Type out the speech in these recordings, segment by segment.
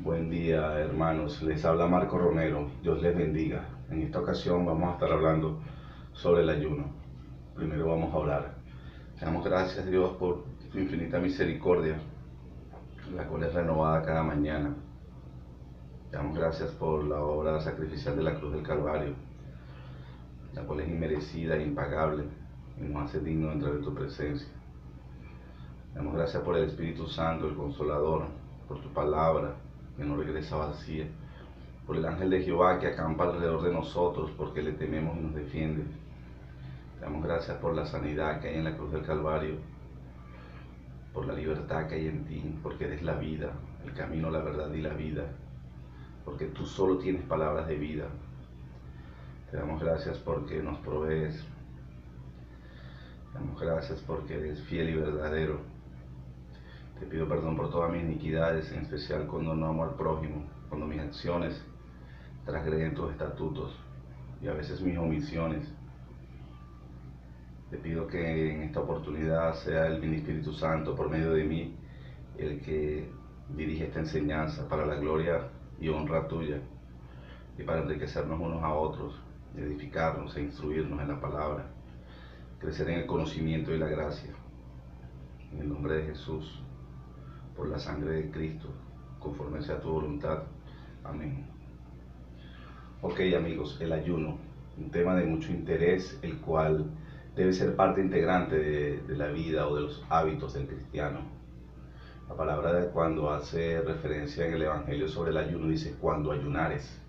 Buen día, hermanos. Les habla Marco Romero. Dios les bendiga. En esta ocasión vamos a estar hablando sobre el ayuno. Primero vamos a orar. Damos gracias, Dios, por tu infinita misericordia, la cual es renovada cada mañana. Damos gracias por la obra sacrificial de la cruz del Calvario, la cual es inmerecida e impagable y nos hace dignos de entrar en tu presencia. Damos gracias por el Espíritu Santo, el Consolador, por tu palabra, que no regresa vacía, por el ángel de Jehová que acampa alrededor de nosotros, porque le tememos y nos defiende. Damos gracias por la sanidad que hay en la cruz del Calvario, por la libertad que hay en ti, porque eres la vida, el camino, la verdad y la vida, porque tú solo tienes palabras de vida. Te damos gracias porque nos provees. Te damos gracias porque eres fiel y verdadero. Te pido perdón por todas mis iniquidades, en especial cuando no amo al prójimo, cuando mis acciones transgreden tus estatutos y a veces mis omisiones. Te pido que en esta oportunidad sea el mismo Espíritu Santo por medio de mí el que dirige esta enseñanza para la gloria y honra tuya y para enriquecernos unos a otros, edificarnos e instruirnos en la palabra, crecer en el conocimiento y la gracia. En el nombre de Jesús, por la sangre de Cristo, conforme sea tu voluntad. Amén. Ok, amigos, el ayuno, un tema de mucho interés, el cual debe ser parte integrante de la vida o de los hábitos del cristiano. La palabra cuando hace referencia en el Evangelio sobre el ayuno dice cuando ayunares.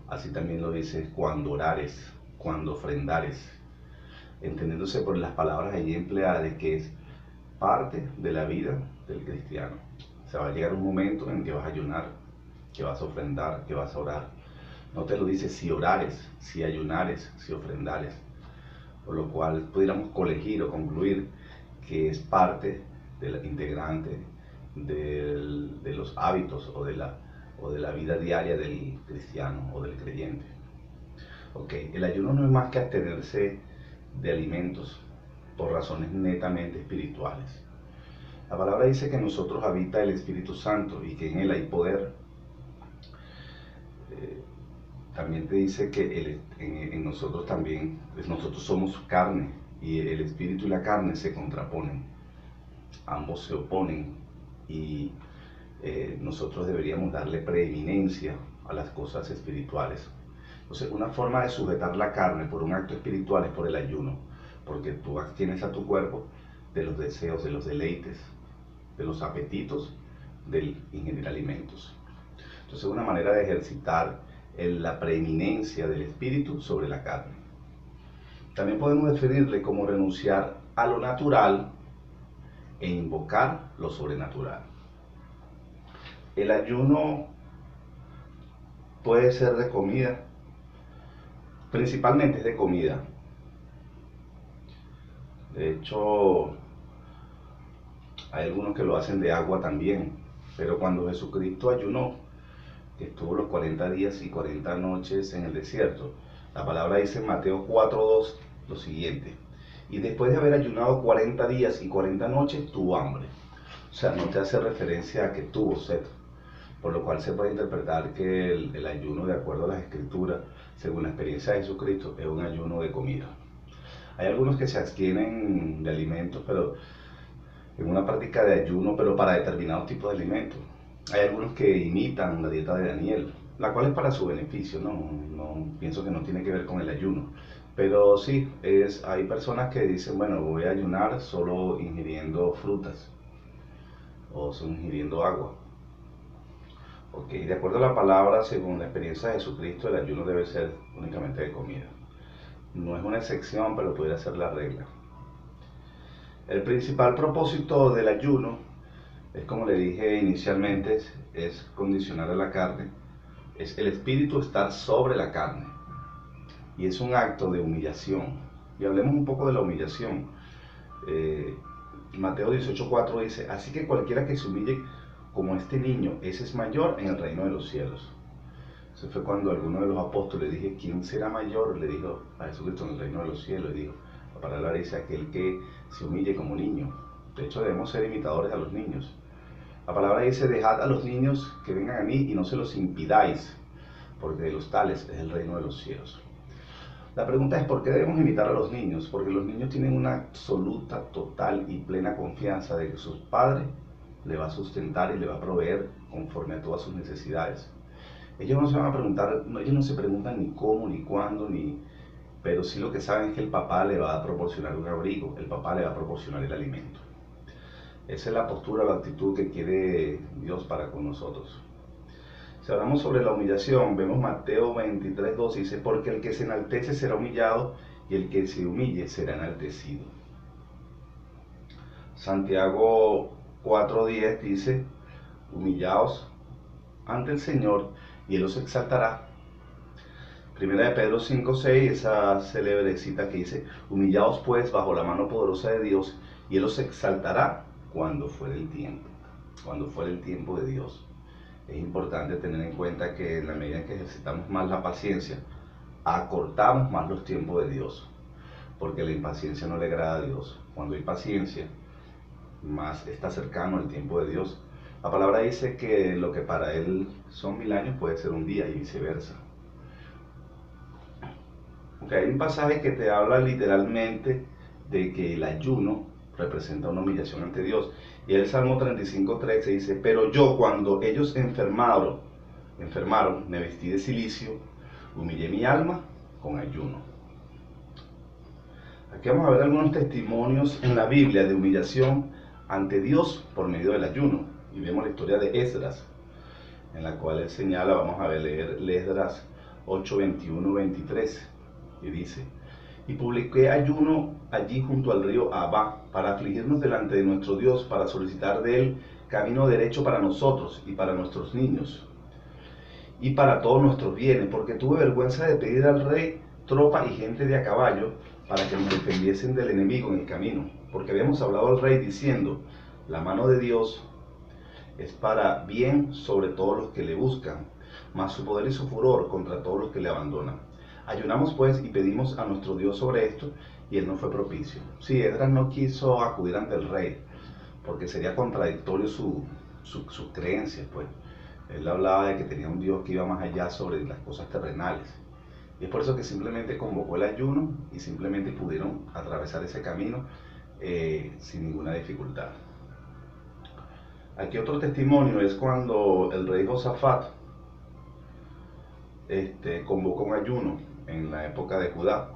Así también lo dice cuando orares, cuando ofrendares, entendiéndose por las palabras allí empleadas de que es parte de la vida del cristiano. O sea, va a llegar un momento en que vas a ayunar, que vas a ofrendar, que vas a orar. No te lo dice si orares, si ayunares, si ofrendares. Por lo cual pudiéramos colegir o concluir que es parte de la integrante de los hábitos o de la vida diaria del cristiano o del creyente. Ok, el ayuno no es más que abstenerse de alimentos por razones netamente espirituales. La palabra dice que en nosotros habita el Espíritu Santo y que en él hay poder. También te dice que en nosotros también, nosotros somos carne y el espíritu y la carne se contraponen. Ambos se oponen y nosotros deberíamos darle preeminencia a las cosas espirituales. Entonces, una forma de sujetar la carne por un acto espiritual es por el ayuno, porque tú abstienes a tu cuerpo de los deseos, de los deleites, de los apetitos del ingerir alimentos. Entonces, es una manera de ejercitar la preeminencia del espíritu sobre la carne. También podemos definirle como renunciar a lo natural e invocar lo sobrenatural. El ayuno puede ser de comida, principalmente es de comida. De hecho, hay algunos que lo hacen de agua también, pero cuando Jesucristo ayunó, que estuvo los 40 días y 40 noches en el desierto, la palabra dice en Mateo 4:2 lo siguiente: y después de haber ayunado 40 días y 40 noches, tuvo hambre. O sea, no te hace referencia a que tuvo sed, por lo cual se puede interpretar que el ayuno, de acuerdo a las escrituras, según la experiencia de Jesucristo, es un ayuno de comida. Hay algunos que se abstienen de alimentos, pero en una práctica de ayuno, pero para determinados tipos de alimentos. Hay algunos que imitan la dieta de Daniel, la cual es para su beneficio, no pienso que no tiene que ver con el ayuno. Pero sí, hay personas que dicen, bueno, voy a ayunar solo ingiriendo frutas o solo ingiriendo agua. Ok, de acuerdo a la palabra, según la experiencia de Jesucristo, el ayuno debe ser únicamente de comida. No es una excepción, pero pudiera ser la regla. El principal propósito del ayuno es, como le dije inicialmente, es condicionar a la carne, es el espíritu estar sobre la carne, y es un acto de humillación. Y hablemos un poco de la humillación. Mateo 18:4 dice: así que cualquiera que se humille como este niño, ese es mayor en el reino de los cielos. Eso fue cuando alguno de los apóstoles dije, ¿quién será mayor? Le dijo a Jesucristo en el reino de los cielos. Y dijo, la palabra dice, aquel que se humille como niño. De hecho, debemos ser imitadores a los niños. La palabra dice, dejad a los niños que vengan a mí y no se los impidáis, porque de los tales es el reino de los cielos. La pregunta es, ¿por qué debemos imitar a los niños? Porque los niños tienen una absoluta, total y plena confianza de que su padre le va a sustentar y le va a proveer conforme a todas sus necesidades. Ellos no se van a preguntar, ellos no se preguntan ni cómo, ni cuándo, pero sí lo que saben es que el papá le va a proporcionar un abrigo, el papá le va a proporcionar el alimento. Esa es la postura, la actitud que quiere Dios para con nosotros. Si hablamos sobre la humillación, vemos Mateo 23:2, dice, porque el que se enaltece será humillado y el que se humille será enaltecido. Santiago 4:10 dice, humillaos ante el Señor y Él os exaltará. Primera de Pedro 5:6, esa célebre cita que dice, humillaos pues bajo la mano poderosa de Dios y Él os exaltará cuando fuere el tiempo de Dios. Es importante tener en cuenta que en la medida en que ejercitamos más la paciencia, acortamos más los tiempos de Dios, porque la impaciencia no le agrada a Dios. Cuando hay paciencia, más está cercano el tiempo de Dios. La palabra dice que lo que para Él son 1000 años puede ser un día y viceversa. Okay, hay un pasaje que te habla literalmente de que el ayuno representa una humillación ante Dios. Y el Salmo 35:13 dice, pero yo cuando ellos enfermaron, me vestí de cilicio, humillé mi alma con ayuno. Aquí vamos a ver algunos testimonios en la Biblia de humillación ante Dios por medio del ayuno. Y vemos la historia de Esdras, en la cual él señala, vamos a leer Esdras 8:21-23, y dice, y publiqué ayuno allí junto al río Abá, para afligirnos delante de nuestro Dios, para solicitar de él camino derecho para nosotros y para nuestros niños, y para todos nuestros bienes, porque tuve vergüenza de pedir al rey tropa y gente de a caballo, para que nos defendiesen del enemigo en el camino, porque habíamos hablado al rey diciendo, la mano de Dios es para bien sobre todos los que le buscan, mas su poder y su furor contra todos los que le abandonan. Ayunamos pues y pedimos a nuestro Dios sobre esto, y él no fue propicio. Sí, Esdras no quiso acudir ante el rey, porque sería contradictorio sus creencias, pues. Él hablaba de que tenía un Dios que iba más allá sobre las cosas terrenales. Y es por eso que simplemente convocó el ayuno y simplemente pudieron atravesar ese camino sin ninguna dificultad. Aquí otro testimonio es cuando el rey Josafat convocó un ayuno en la época de Judá.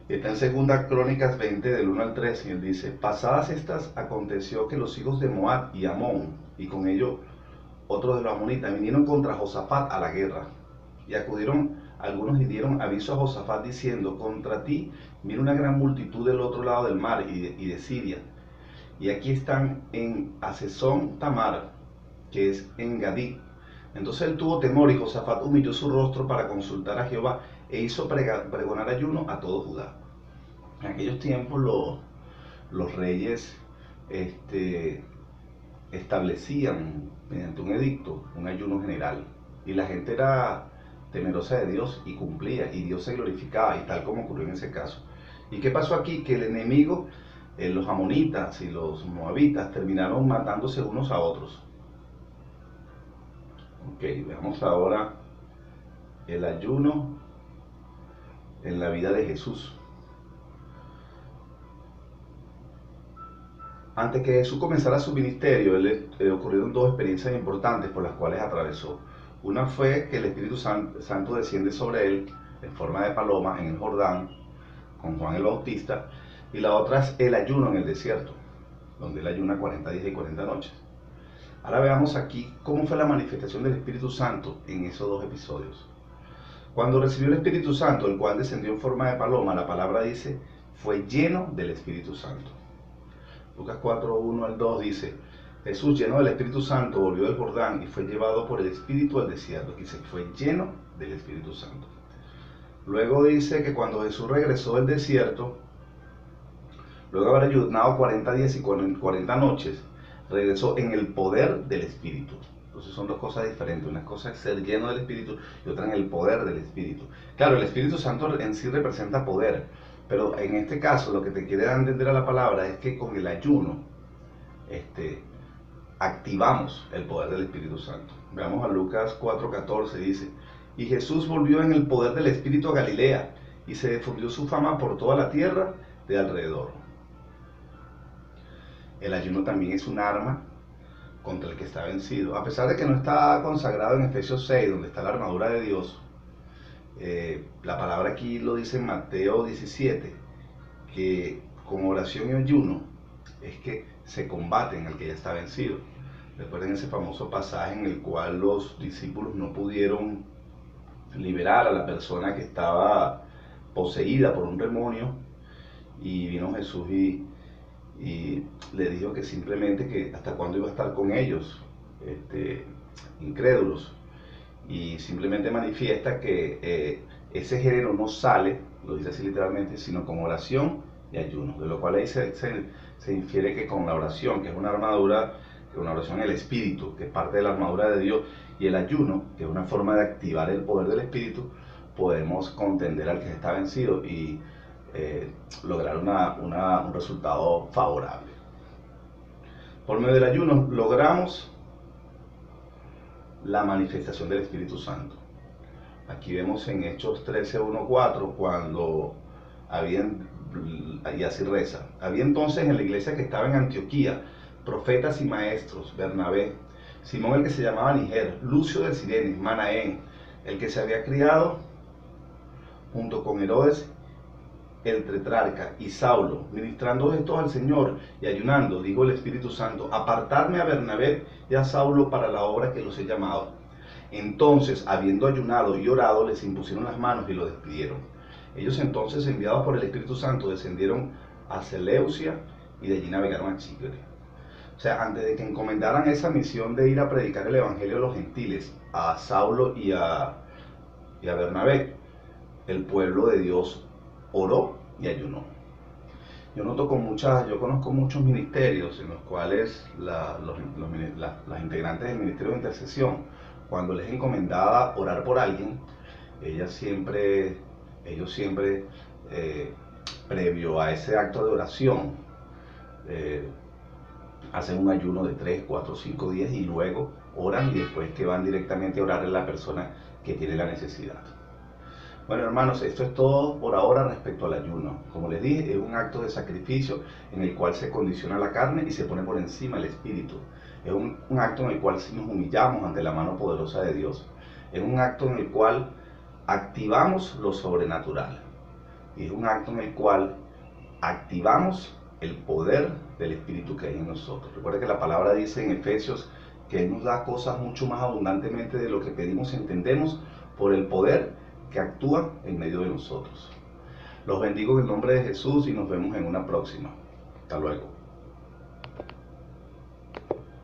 Está en Segunda Crónicas 20 del 1 al 3 y él dice, pasadas estas aconteció que los hijos de Moab y Amón y con ellos otros de los amonitas vinieron contra Josafat a la guerra, y acudieron algunos y dieron aviso a Josafat diciendo, contra ti viene una gran multitud del otro lado del mar y de Siria, y aquí están en Hasezón Tamar, que es en Gadí. Entonces él tuvo temor y Josafat humilló su rostro para consultar a Jehová e hizo pregonar ayuno a todo Judá. En aquellos tiempos los reyes establecían mediante un edicto un ayuno general, y la gente era temerosa de Dios y cumplía, y Dios se glorificaba, y tal como ocurrió en ese caso. ¿Y qué pasó aquí? Que el enemigo, los amonitas y los moabitas, terminaron matándose unos a otros. Ok, veamos ahora el ayuno en la vida de Jesús. Antes que Jesús comenzara su ministerio, ocurrieron dos experiencias importantes por las cuales atravesó. Una fue que el Espíritu Santo desciende sobre él en forma de paloma en el Jordán con Juan el Bautista, y la otra es el ayuno en el desierto, donde él ayuna 40 días y 40 noches. Ahora veamos aquí cómo fue la manifestación del Espíritu Santo en esos dos episodios. Cuando recibió el Espíritu Santo, el cual descendió en forma de paloma, la palabra dice, fue lleno del Espíritu Santo. Lucas 4:1 al 2 dice, Jesús, lleno del Espíritu Santo, volvió del Jordán y fue llevado por el Espíritu al desierto. Dice, fue lleno del Espíritu Santo. Luego dice que cuando Jesús regresó del desierto, luego de haber ayunado 40 días y 40 noches, regresó en el poder del Espíritu. Entonces son dos cosas diferentes. Una cosa es ser lleno del Espíritu y otra en el poder del Espíritu. Claro, el Espíritu Santo en sí representa poder, pero en este caso lo que te quiere dar a entender a la palabra es que con el ayuno, activamos el poder del Espíritu Santo. Veamos a Lucas 4:14, dice: y Jesús volvió en el poder del Espíritu a Galilea, y se difundió su fama por toda la tierra de alrededor. El ayuno también es un arma contra el que está vencido. A pesar de que no está consagrado en Efesios 6, donde está la armadura de Dios, la palabra aquí lo dice en Mateo 17, que con oración y ayuno es que se combaten al que ya está vencido. Recuerden ese famoso pasaje en el cual los discípulos no pudieron liberar a la persona que estaba poseída por un demonio, y vino Jesús y le dijo que simplemente que hasta cuándo iba a estar con ellos, incrédulos, y simplemente manifiesta que ese género no sale, lo dice así literalmente, sino con oración y ayuno, de lo cual ahí se infiere que con la oración, que es una armadura, que es una oración en el Espíritu, que es parte de la armadura de Dios, y el ayuno, que es una forma de activar el poder del Espíritu, podemos contender al que está vencido y lograr un resultado favorable. Por medio del ayuno logramos la manifestación del Espíritu Santo. Aquí vemos en Hechos 13:1-4, cuando y así reza: había entonces en la iglesia que estaba en Antioquía profetas y maestros, Bernabé, Simón el que se llamaba Niger, Lucio de Cirene, Manaén, el que se había criado junto con Herodes el tetrarca, y Saulo. Ministrando estos al Señor y ayunando, dijo el Espíritu Santo: apartadme a Bernabé y a Saulo para la obra que los he llamado. Entonces, habiendo ayunado y orado, les impusieron las manos y lo despidieron. Ellos entonces, enviados por el Espíritu Santo, descendieron a Seleucia y de allí navegaron a Chipre. O sea, antes de que encomendaran esa misión de ir a predicar el Evangelio a los gentiles, a Saulo y a Bernabé, el pueblo de Dios oró y ayunó. Yo conozco muchos ministerios en los cuales las integrantes del ministerio de intercesión, cuando les encomendaba orar por alguien, ellos siempre, previo a ese acto de oración, hacen un ayuno de 3, 4, 5 días y luego oran, y después que van directamente a orarle a la persona que tiene la necesidad. Bueno, hermanos, esto es todo por ahora respecto al ayuno. Como les dije, es un acto de sacrificio en el cual se condiciona la carne y se pone por encima el espíritu. Es un acto en el cual nos humillamos ante la mano poderosa de Dios. Es un acto en el cual activamos lo sobrenatural. Y es un acto en el cual activamos el poder del Espíritu que hay en nosotros. Recuerda que la palabra dice en Efesios que Él nos da cosas mucho más abundantemente de lo que pedimos y entendemos, por el poder que actúa en medio de nosotros. Los bendigo en el nombre de Jesús y nos vemos en una próxima. Hasta luego.